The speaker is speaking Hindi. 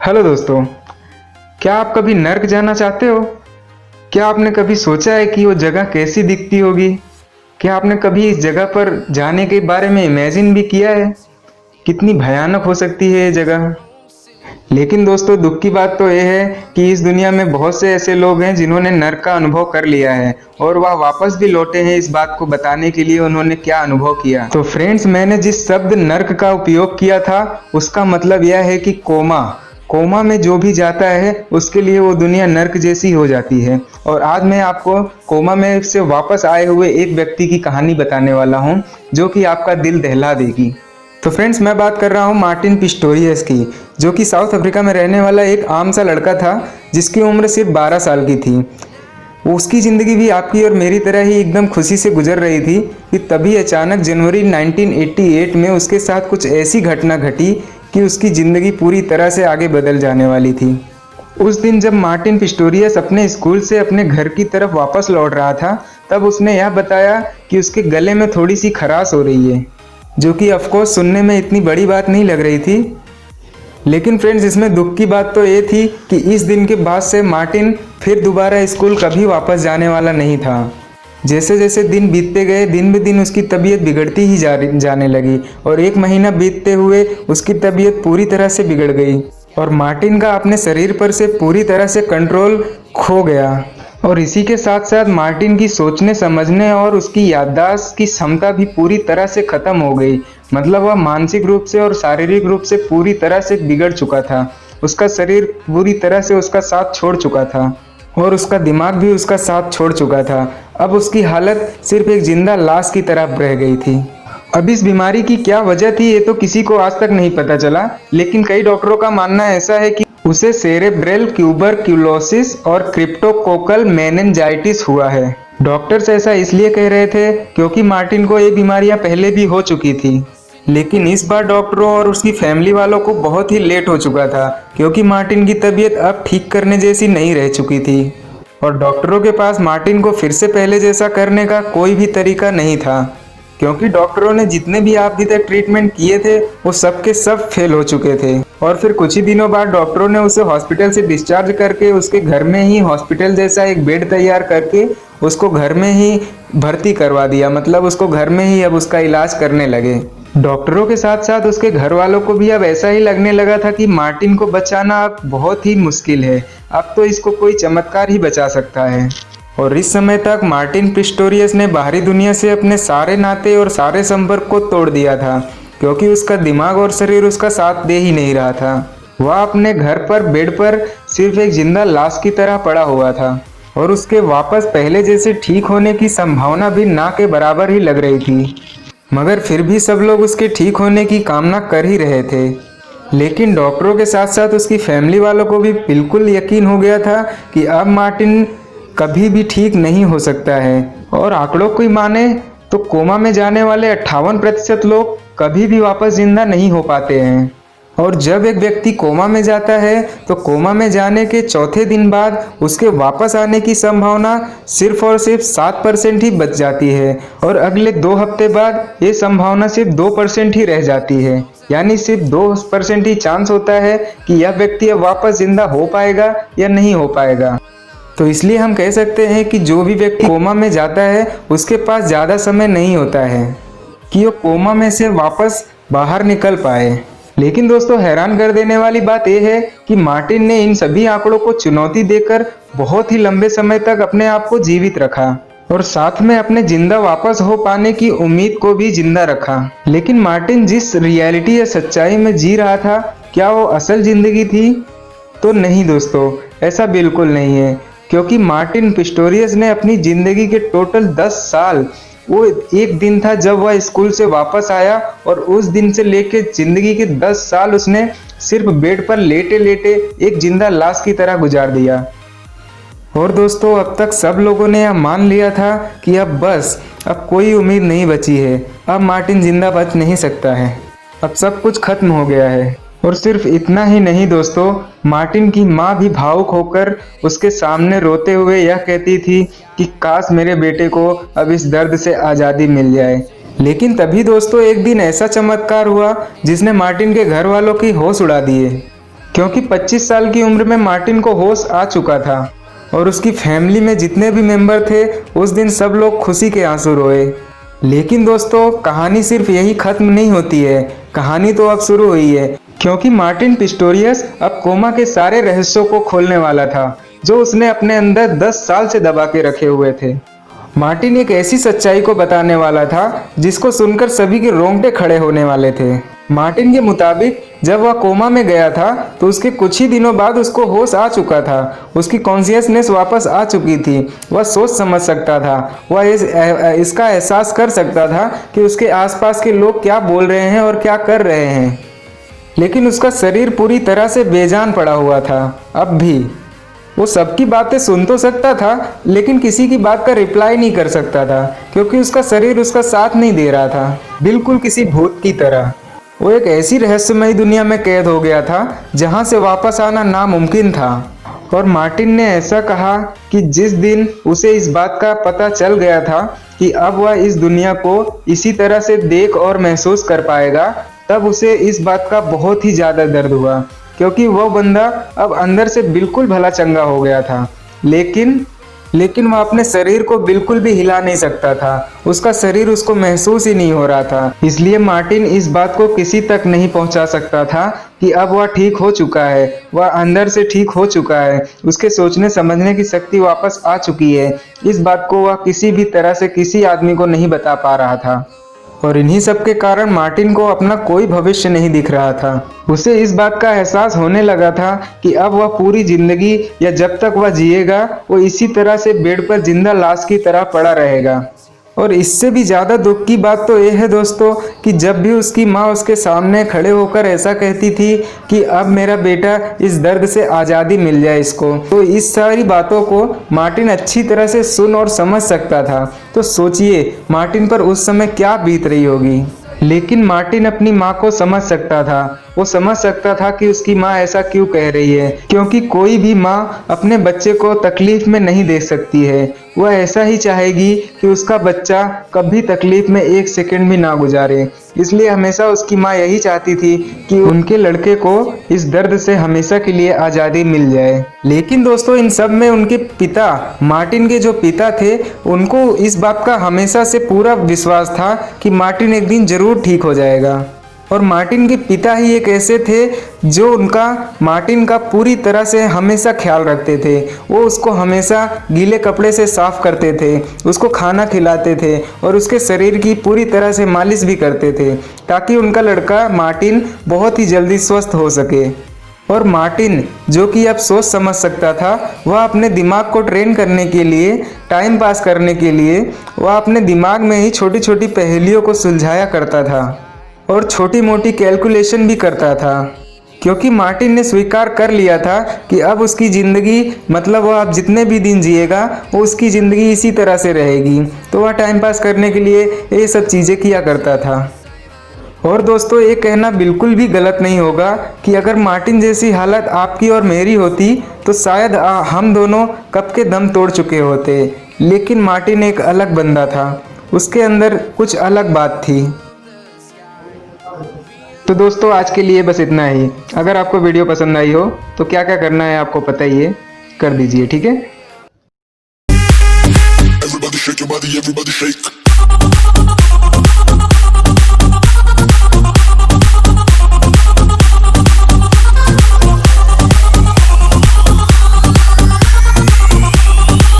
हेलो दोस्तों, क्या आप कभी नर्क जाना चाहते हो? क्या आपने कभी सोचा है कि वो जगह कैसी दिखती होगी? क्या आपने कभी इस जगह पर जाने के बारे में इमेजिन भी किया है? कितनी भयानक हो सकती है ये जगह। लेकिन दोस्तों, दुख की बात तो यह है कि इस दुनिया में बहुत से ऐसे लोग हैं जिन्होंने नर्क का अनुभव कर लिया है और वह वापस भी लौटे हैं इस बात को बताने के लिए उन्होंने क्या अनुभव किया। तो फ्रेंड्स, मैंने जिस शब्द नर्क का उपयोग किया था उसका मतलब यह है कि कोमा। कोमा में जो भी जाता है उसके लिए वो दुनिया नर्क जैसी हो जाती है। और आज मैं आपको कोमा में से वापस आए हुए एक व्यक्ति की कहानी बताने वाला हूँ जो कि आपका दिल दहला देगी। तो फ्रेंड्स, मैं बात कर रहा हूँ मार्टिन पिस्टोरियस की, जो कि साउथ अफ्रीका में रहने वाला एक आम सा लड़का था जिसकी उम्र सिर्फ 12 साल की थी। उसकी ज़िंदगी भी आपकी और मेरी तरह ही एकदम खुशी से गुजर रही थी कि तभी अचानक जनवरी 1988 में उसके साथ कुछ ऐसी घटना घटी कि उसकी ज़िंदगी पूरी तरह से आगे बदल जाने वाली थी। उस दिन जब मार्टिन पिस्टोरियस अपने स्कूल से अपने घर की तरफ वापस लौट रहा था, तब उसने यह बताया कि उसके गले में थोड़ी सी खराश हो रही है, जो कि ऑफकोर्स सुनने में इतनी बड़ी बात नहीं लग रही थी। लेकिन फ्रेंड्स, इसमें दुख की बात तो ये थी कि इस दिन के बाद से मार्टिन फिर दोबारा स्कूल कभी वापस जाने वाला नहीं था। जैसे जैसे दिन बीतते गए, दिन ब दिन उसकी तबीयत बिगड़ती ही जाने लगी और एक महीना बीतते हुए उसकी तबीयत पूरी तरह से बिगड़ गई और मार्टिन का अपने शरीर पर से पूरी तरह से कंट्रोल खो गया। और इसी के साथ साथ मार्टिन की सोचने समझने और उसकी याददाश्त की क्षमता भी पूरी तरह से खत्म हो गई। मतलब वह मानसिक रूप से और शारीरिक रूप से पूरी तरह से बिगड़ चुका था। उसका शरीर पूरी तरह से उसका साथ छोड़ चुका था और उसका दिमाग भी उसका साथ छोड़ चुका था। अब उसकी हालत सिर्फ एक जिंदा लाश की तरह रह गई थी। अब इस बीमारी की क्या वजह थी ये तो किसी को आज तक नहीं पता चला, लेकिन कई डॉक्टरों का मानना ऐसा है कि उसे सेरेब्रल ट्यूबरक्यूलोसिस और क्रिप्टोकोकल मेनिंजाइटिस हुआ है। डॉक्टर्स ऐसा इसलिए कह रहे थे क्योंकि मार्टिन को ये बीमारियां पहले भी हो चुकी थी, लेकिन इस बार डॉक्टरों और उसकी फैमिली वालों को बहुत ही लेट हो चुका था क्योंकि मार्टिन की तबीयत अब ठीक करने जैसी नहीं रह चुकी थी और डॉक्टरों के पास मार्टिन को फिर से पहले जैसा करने का कोई भी तरीका नहीं था, क्योंकि डॉक्टरों ने जितने भी अभी तक ट्रीटमेंट किए थे वो सब के सब फेल हो चुके थे। और फिर कुछ ही दिनों बाद डॉक्टरों ने उसे हॉस्पिटल से डिस्चार्ज करके उसके घर में ही हॉस्पिटल जैसा एक बेड तैयार करके उसको घर में ही भर्ती करवा दिया। मतलब उसको घर में ही अब उसका इलाज करने लगे। डॉक्टरों के साथ साथ उसके घर वालों को भी अब ऐसा ही लगने लगा था कि मार्टिन को बचाना अब बहुत ही मुश्किल है, अब तो इसको कोई चमत्कार ही बचा सकता है। और इस समय तक मार्टिन पिस्टोरियस ने बाहरी दुनिया से अपने सारे नाते और सारे संपर्क को तोड़ दिया था क्योंकि उसका दिमाग और शरीर उसका साथ दे ही नहीं रहा था। वह अपने घर पर बेड पर सिर्फ एक जिंदा लाश की तरह पड़ा हुआ था और उसके वापस पहले जैसे ठीक होने की संभावना भी ना के बराबर ही लग रही थी। मगर फिर भी सब लोग उसके ठीक होने की कामना कर ही रहे थे। लेकिन डॉक्टरों के साथ साथ उसकी फैमिली वालों को भी बिल्कुल यकीन हो गया था कि अब मार्टिन कभी भी ठीक नहीं हो सकता है। और आंकड़ों की माने तो कोमा में जाने वाले 58% लोग कभी भी वापस जिंदा नहीं हो पाते हैं। और जब एक व्यक्ति कोमा में जाता है तो कोमा में जाने के चौथे दिन बाद उसके वापस आने की संभावना सिर्फ और सिर्फ 7% ही बच जाती है और अगले 2 हफ्ते बाद ये संभावना सिर्फ 2% ही रह जाती है। यानी सिर्फ 2% ही चांस होता है कि यह व्यक्ति अब वापस जिंदा हो पाएगा या नहीं हो पाएगा। तो इसलिए हम कह सकते हैं कि जो भी व्यक्ति कोमा में जाता है उसके पास ज़्यादा समय नहीं होता है कि वो कोमा में से वापस बाहर निकल पाए। लेकिन दोस्तों, हैरान कर देने वाली बात यह है कि मार्टिन ने इन सभी आंकड़ों को चुनौती देकर बहुत ही लंबे समय तक अपने आप को जीवित रखा और साथ में अपने जिंदा वापस हो पाने की उम्मीद को भी जिंदा रखा। लेकिन मार्टिन जिस रियलिटी या सच्चाई में जी रहा था, क्या वो असल जिंदगी थी? तो नहीं दोस्तों, ऐसा बिल्कुल नहीं है, क्योंकि मार्टिन पिस्टोरियस ने अपनी जिंदगी के टोटल 10 साल, वो एक दिन था जब वह स्कूल से वापस आया और उस दिन से लेके जिंदगी के 10 साल उसने सिर्फ बेड पर लेटे लेटे एक जिंदा लाश की तरह गुजार दिया। और दोस्तों, अब तक सब लोगों ने यह मान लिया था कि अब कोई उम्मीद नहीं बची है, अब मार्टिन जिंदा बच नहीं सकता है, अब सब कुछ खत्म हो गया है। और सिर्फ इतना ही नहीं दोस्तों, मार्टिन की माँ भी भावुक होकर उसके सामने रोते हुए यह कहती थी कि काश मेरे बेटे को अब इस दर्द से आज़ादी मिल जाए। लेकिन तभी दोस्तों एक दिन ऐसा चमत्कार हुआ जिसने मार्टिन के घर वालों की होश उड़ा दिए। क्योंकि 25 साल की उम्र में मार्टिन को होश आ चुका था और उसकी फैमिली में जितने भी मेंबर थे उस दिन सब लोग खुशी के आंसू रोए। लेकिन दोस्तों, कहानी सिर्फ यही खत्म नहीं होती है, कहानी तो अब शुरू हुई है, क्योंकि मार्टिन पिस्टोरियस अब कोमा के सारे रहस्यों को खोलने वाला था जो उसने अपने अंदर 10 साल से दबा के रखे हुए थे। मार्टिन एक ऐसी सच्चाई को बताने वाला था जिसको सुनकर सभी के रोंगटे खड़े होने वाले थे। मार्टिन के मुताबिक जब वह कोमा में गया था तो उसके कुछ ही दिनों बाद उसको होश आ चुका था, उसकी कॉन्शियसनेस वापस आ चुकी थी, वह सोच समझ सकता था, वह इसका एहसास कर सकता था कि उसके आसपास के लोग क्या बोल रहे हैं और क्या कर रहे हैं। लेकिन उसका शरीर पूरी तरह से बेजान पड़ा हुआ था। अब भी वो सबकी बातें सुन तो सकता था लेकिन किसी की बात का रिप्लाई नहीं कर सकता था, क्योंकि उसका शरीर उसका साथ नहीं दे रहा था, बिल्कुल किसी भूत की तरह। वो एक ऐसी रहस्यमयी दुनिया में कैद हो गया था जहां से वापस आना नामुमकिन था। और मार्टिन ने ऐसा कहा कि जिस दिन उसे इस बात का पता चल गया था कि अब वह इस दुनिया को इसी तरह से देख और महसूस कर पाएगा, तब उसे इस बात का बहुत ही ज़्यादा दर्द हुआ, क्योंकि वह बंदा अब अंदर से बिल्कुल भला चंगा हो गया था। लेकिन वह अपने शरीर को बिल्कुल भी हिला नहीं सकता था, उसका शरीर उसको महसूस ही नहीं हो रहा था। इसलिए मार्टिन इस बात को किसी तक नहीं पहुंचा सकता था कि अब वह ठीक हो चुका है, वह अंदर से ठीक हो चुका है, उसके सोचने समझने की शक्ति वापस आ चुकी है। इस बात को वह किसी भी तरह से किसी आदमी को नहीं बता पा रहा था। और इन्हीं सब के कारण मार्टिन को अपना कोई भविष्य नहीं दिख रहा था। उसे इस बात का एहसास होने लगा था कि अब वह पूरी जिंदगी या जब तक वह जिएगा वो इसी तरह से बेड पर जिंदा लाश की तरह पड़ा रहेगा। और इससे भी ज़्यादा दुख की बात तो यह है दोस्तों कि जब भी उसकी माँ उसके सामने खड़े होकर ऐसा कहती थी कि अब मेरा बेटा इस दर्द से आज़ादी मिल जाए इसको, तो इस सारी बातों को मार्टिन अच्छी तरह से सुन और समझ सकता था। तो सोचिए मार्टिन पर उस समय क्या बीत रही होगी। लेकिन मार्टिन अपनी माँ को समझ सकता था, वो समझ सकता था कि उसकी माँ ऐसा क्यों कह रही है, क्योंकि कोई भी माँ अपने बच्चे को तकलीफ में नहीं देख सकती है। वह ऐसा ही चाहेगी कि उसका बच्चा कभी तकलीफ में एक सेकंड भी ना गुजारे। इसलिए हमेशा उसकी माँ यही चाहती थी कि उनके लड़के को इस दर्द से हमेशा के लिए आज़ादी मिल जाए। लेकिन दोस्तों, इन सब में उनके पिता, मार्टिन के जो पिता थे, उनको इस बात का हमेशा से पूरा विश्वास था कि मार्टिन एक दिन जरूर ठीक हो जाएगा। और मार्टिन के पिता ही एक ऐसे थे जो मार्टिन का पूरी तरह से हमेशा ख्याल रखते थे। वो उसको हमेशा गीले कपड़े से साफ करते थे, उसको खाना खिलाते थे और उसके शरीर की पूरी तरह से मालिश भी करते थे, ताकि उनका लड़का मार्टिन बहुत ही जल्दी स्वस्थ हो सके। और मार्टिन, जो कि अब सोच समझ सकता था, वह अपने दिमाग को ट्रेन करने के लिए, टाइम पास करने के लिए, वह अपने दिमाग में ही छोटी छोटी पहेलियों को सुलझाया करता था और छोटी मोटी कैलकुलेशन भी करता था, क्योंकि मार्टिन ने स्वीकार कर लिया था कि अब उसकी ज़िंदगी, मतलब वह अब जितने भी दिन जिएगा वो उसकी ज़िंदगी इसी तरह से रहेगी। तो वह टाइम पास करने के लिए ये सब चीज़ें किया करता था। और दोस्तों, ये कहना बिल्कुल भी गलत नहीं होगा कि अगर मार्टिन जैसी हालत आपकी और मेरी होती तो शायद हम दोनों कब के दम तोड़ चुके होते। लेकिन मार्टिन एक अलग बंदा था, उसके अंदर कुछ अलग बात थी। तो दोस्तों, आज के लिए बस इतना ही। अगर आपको वीडियो पसंद आई हो तो क्या क्या करना है आपको पता ही है, कर दीजिए, ठीक है। Everybody shake your body, everybody shake.